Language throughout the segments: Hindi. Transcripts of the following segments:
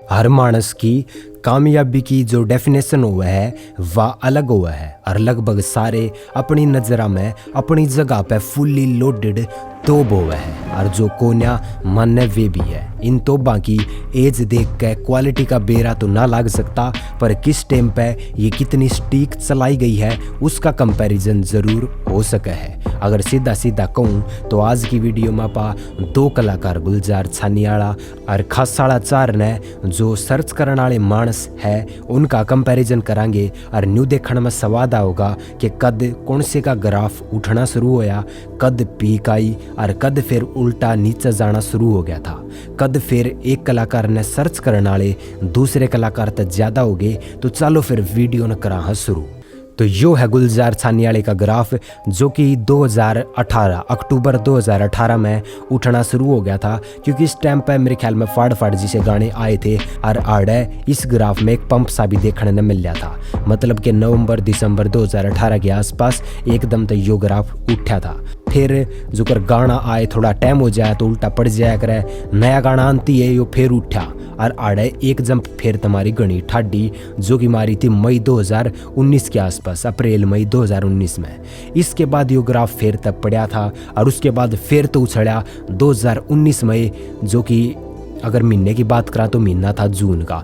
हर मानस की कामयाबी की जो डेफिनेशन हुआ है वह अलग हुआ है और लगभग सारे अपनी नज़र में अपनी जगह पे फुल्ली लोडेड तोब हुआ है और जो कोन्या मान्य वे भी है। इन तोबा की एज देख के क्वालिटी का बेरा तो ना लग सकता, पर किस टाइम पे ये कितनी स्टीक चलाई गई है उसका कंपैरिजन ज़रूर हो सका है। अगर सीधा सीधा कहूँ तो आज की वीडियो में आपा दो कलाकार गुलजार छानियाला और खासाड़ा चार ने जो सर्च करने वाले मानस है उनका कंपैरिजन करांगे और न्यू देखने में स्वाद होगा कि कद कौन से का ग्राफ उठना शुरू होया, कद पीक आई और कद फिर उल्टा नीचे जाना शुरू हो गया था, कद फिर एक कलाकार ने सर्च करने वाले दूसरे कलाकार तक ज़्यादा हो गए। तो चलो फिर वीडियो न करा शुरू। तो यो है गुलजार छानियाले का ग्राफ जो कि 2018 अक्टूबर 2018 में उठना शुरू हो गया था, क्योंकि इस टाइम पर मेरे ख्याल में फाड़ फाड़ जैसे गाने आए थे और आड़े इस ग्राफ में एक पंप सा भी देखने ने मिल गया था। मतलब कि नवंबर दिसंबर 2018 के आसपास एकदम तो यो ग्राफ उठा था। फिर जो कर गाना आए थोड़ा टाइम हो जाए तो उल्टा पड़ जाया करे, नया गाना आती है यो फिर उठा और आड़े एक जंप फिर तुम्हारी गणी ठाडी जो कि मारी थी मई 2019 के आसपास, अप्रैल मई 2019 में। इसके बाद यो ग्राफ फिर तब पड़ा था और उसके बाद फिर तो उछड़ा 2019 में, जो कि अगर महीने की बात करा तो महीना था जून का।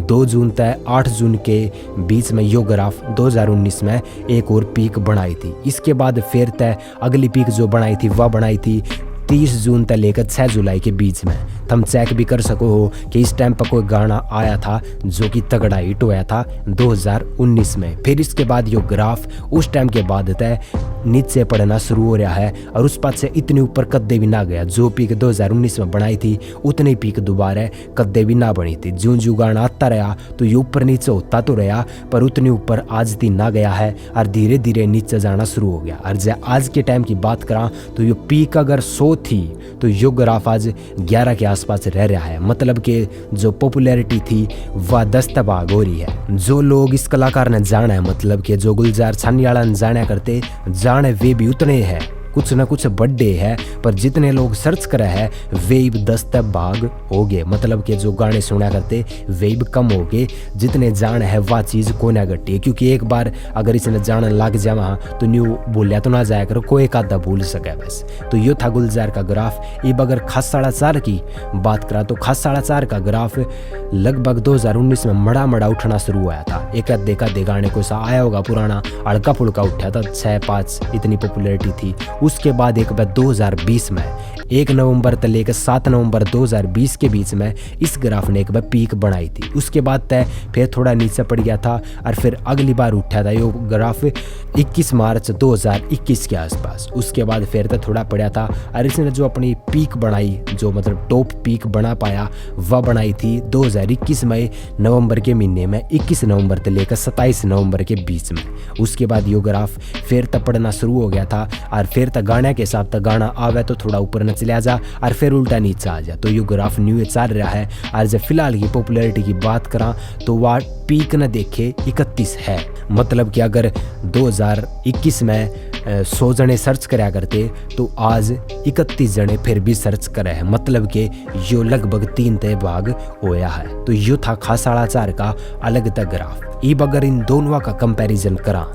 2 जून तय 8 जून के बीच में यो ग्राफ 2019 में एक और पीक बनाई थी। इसके बाद फिर तय अगली पीक जो बनाई थी वह बनाई थी 30 जून तक लेकर 6 जुलाई के बीच में। तुम चेक भी कर सको हो कि इस टाइम पर कोई गाना आया था जो कि तगड़ा हिट हुआ था 2019 में। फिर इसके बाद यो ग्राफ उस टाइम के बाद तय नीचे पड़ना शुरू हो रहा है और उस पास से इतनी ऊपर कद्दे भी ना गया। जो पीक 2019 में बनाई थी उतनी पीक दोबारा कद्दे भी ना बनी थी। जो जो गाना आता रहा तो ये ऊपर नीचे होता तो रहा, पर उतनी ऊपर आज तक ना गया है और धीरे धीरे नीचे जाना शुरू हो गया। और जब आज के टाइम की बात करा तो ये पीक अगर 100 थी तो यो ग्राफ आज 11 के आसपास रह रहा है। मतलब कि जो पॉपुलैरिटी थी वह 10 भाग हो रही है। जो लोग इस कलाकार ने जाना है, मतलब कि जो गुलजार छानियाला ने जाना करते जाने वे भी उतने हैं, कुछ न कुछ बर्थडे है, पर जितने लोग सर्च करे हैं वे भी 10 भाग हो गए। मतलब कि जो गाने सुना करते वे भी कम हो गए। जितने जान है वह चीज़ को ना घटी है, क्योंकि एक बार अगर इसने जान लग जाए वहाँ तो न्यू बोलिया तो ना जाया करो, कोई एक आधा भूल सके बस। तो यो था गुलजार का ग्राफ। अब अगर खासाड़ा चार की बात करा तो खासाड़ा चार का ग्राफ लगभग 2019 में मड़ा उठना शुरू हुआ था। एक आधे गाने को सा आया होगा पुराना, हल्का फुल्का उठा था 6-5 इतनी पॉपुलैरिटी थी। उसके बाद एक बार 2020 में 1 नवंबर तक लेकर 7 नवंबर 2020 के बीच में इस ग्राफ ने एक बार पीक बनाई थी। उसके बाद तय फिर थोड़ा नीचे पड़ गया था और फिर अगली बार उठा था यो ग्राफ 21 मार्च 2021 के आसपास। उसके बाद फिर तो थोड़ा पड़ा था और इसने जो अपनी पीक बनाई, जो मतलब टॉप पीक बना पाया, वह बनाई थी 2021 में नवंबर के महीने में, 21 नवंबर से लेकर 27 नवंबर के बीच में। उसके बाद यो ग्राफ फिर तब पड़ना शुरू हो गया था और फिर तक गाने के हिसाब तक गाना आवे तो थोड़ा ऊपर न चला जा और फिर उल्टा नीचे आ जा। तो यो ग्राफ न्यू चल रहा है। और जब फिलहाल की पॉपुलैरिटी की बात करा तो वह पीक न देखे 31 है। मतलब कि अगर 2021 में 100 जने सर्च कराया करते तो आज 31 जने फिर भी सर्च करे हैं। मतलब कि यो लगभग 3 तय भाग होया है। तो यो था खासाड़ा चार का अलग तक ग्राफ। अब अगर इन दोनों का कंपैरिजन करा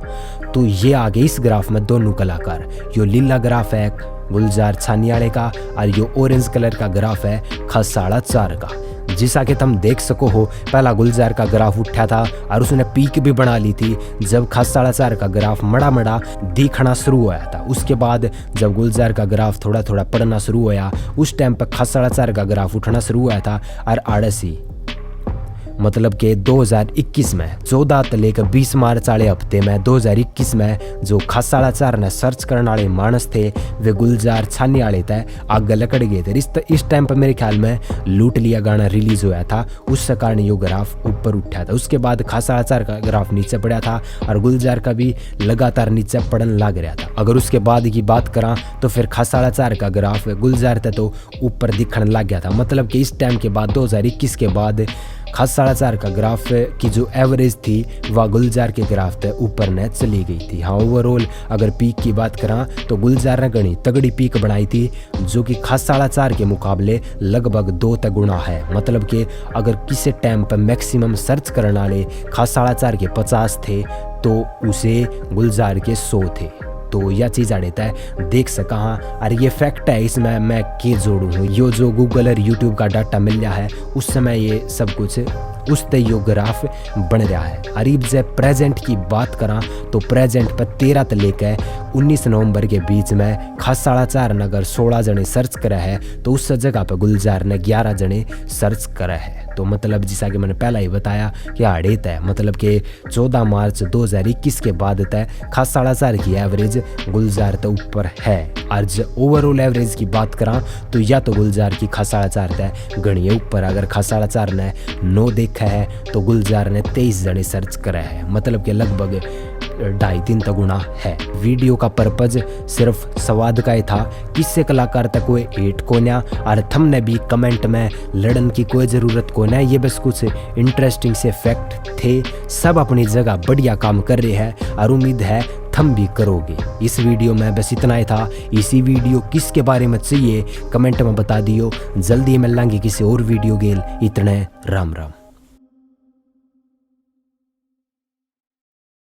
तो ये आगे इस ग्राफ में दोनों कलाकार, यो लीला ग्राफ है गुलजार छानियाले का और यो ऑरेंज कलर का ग्राफ है खासाड़ा चार का। जिसा कि तुम देख सको हो पहला गुलजार का ग्राफ उठा था और उसने पीक भी बना ली थी जब खासाड़ा चार का ग्राफ मड़ा दिखना शुरू हुआ था। उसके बाद जब गुलजार का ग्राफ थोड़ा थोड़ा पड़ना शुरू हुआ उस टाइम पर खासाड़ा चार का ग्राफ उठना शुरू हुआ था और आड़सी मतलब कि 2021 में 14 से लेकर 20 मार्च वाले हफ्ते में 2021 में जो खासाड़ा चार ने सर्च करने वाले मानस थे वे गुलजार छानियाले तय आगे लकड़ गए थे। इस टाइम पर मेरे ख्याल में लूट लिया गाना रिलीज हुआ था, उस कारण यो ग्राफ ऊपर उठा था। उसके बाद खासाड़ा चार का ग्राफ नीचे पड़ा था और गुलजार का भी लगातार नीचे पड़न लग रहा था। अगर उसके बाद की बात करा तो फिर खासाड़ा चार का ग्राफ गुलजार तक तो ऊपर दिखने लग गया था। मतलब कि इस टाइम के बाद 2021 के बाद खासाड़ा चार का ग्राफ की जो एवरेज थी वह गुलजार के ग्राफ तक ऊपर ने चली गई थी। हाँ, ओवरऑल अगर पीक की बात करा तो गुलजार ने घनी तगड़ी पीक बनाई थी, जो कि खासाड़ा चार के मुकाबले लगभग 2 गुना है। मतलब कि अगर किसी टाइम पर मैक्सिमम सर्च करने वाले खासाड़ा चार के 50 थे तो उसे गुलजार के 100 थे। तो यह चीज़ देता है देख सका। हाँ, और ये फैक्ट है, इसमें मैं के जोड़ू हूँ, यो जो गूगल और यूट्यूब का डाटा मिल रहा है उस समय ये सब कुछ उस तय यो ग्राफ बन रहा है। अरीब जब प्रेजेंट की बात करा तो प्रेजेंट पर 13 से लेकर 19 नवंबर के बीच में खासाड़ा चार ने अगर 16 जने सर्च करा है तो उस जगह पर गुलजार ने 11 जने सर्च करा है। तो मतलब जैसा कि मैंने पहला ही बताया कि हाड़ेत है, मतलब कि 14 मार्च 2021 के बाद तय खासाड़ा चार की एवरेज गुलजार तो ऊपर है। और जब ओवरऑल एवरेज की बात करा तो या तो गुलजार की खासाड़ा चार तय गणिये ऊपर। अगर खासाड़ा चार ने 9 देखा है तो गुलजार ने 23 जने सर्च करा है, मतलब कि लगभग 2.5-3 गुना है। वीडियो का पर्पज सिर्फ स्वाद का ही था, किससे कलाकार तक कोई हेट को ना और थमने भी कमेंट में लड़न की कोई ज़रूरत को ना। ये बस कुछ इंटरेस्टिंग से फैक्ट थे, सब अपनी जगह बढ़िया काम कर रहे हैं और उम्मीद है थम भी करोगे। इस वीडियो में बस इतना ही था। इसी वीडियो किसके बारे में चाहिए कमेंट में बता दियो। जल्दी मिल लेंगे किसी और वीडियो गेल। इतने राम राम।